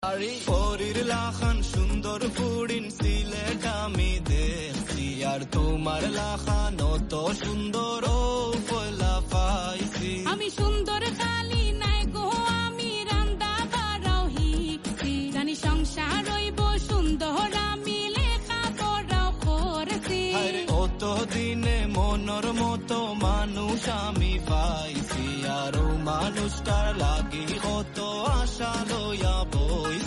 পরীর লাখান সুন্দর ফুড়িন সিলেট আমি দেখছি, আর তোমার লাখান অত সুন্দর ও পয়লা পাইছি। আমি সুন্দর খালি নাই গো, আমি রান্দা বাড়াও হিকছি, জানি সংসার রইব সুন্দর, আমি লেখা পড়াও করছি। অত দিনে মনের মতো মানুষ আমি পাইছি, আর ও মানুষটার লাগি কত আশা লইয়া বই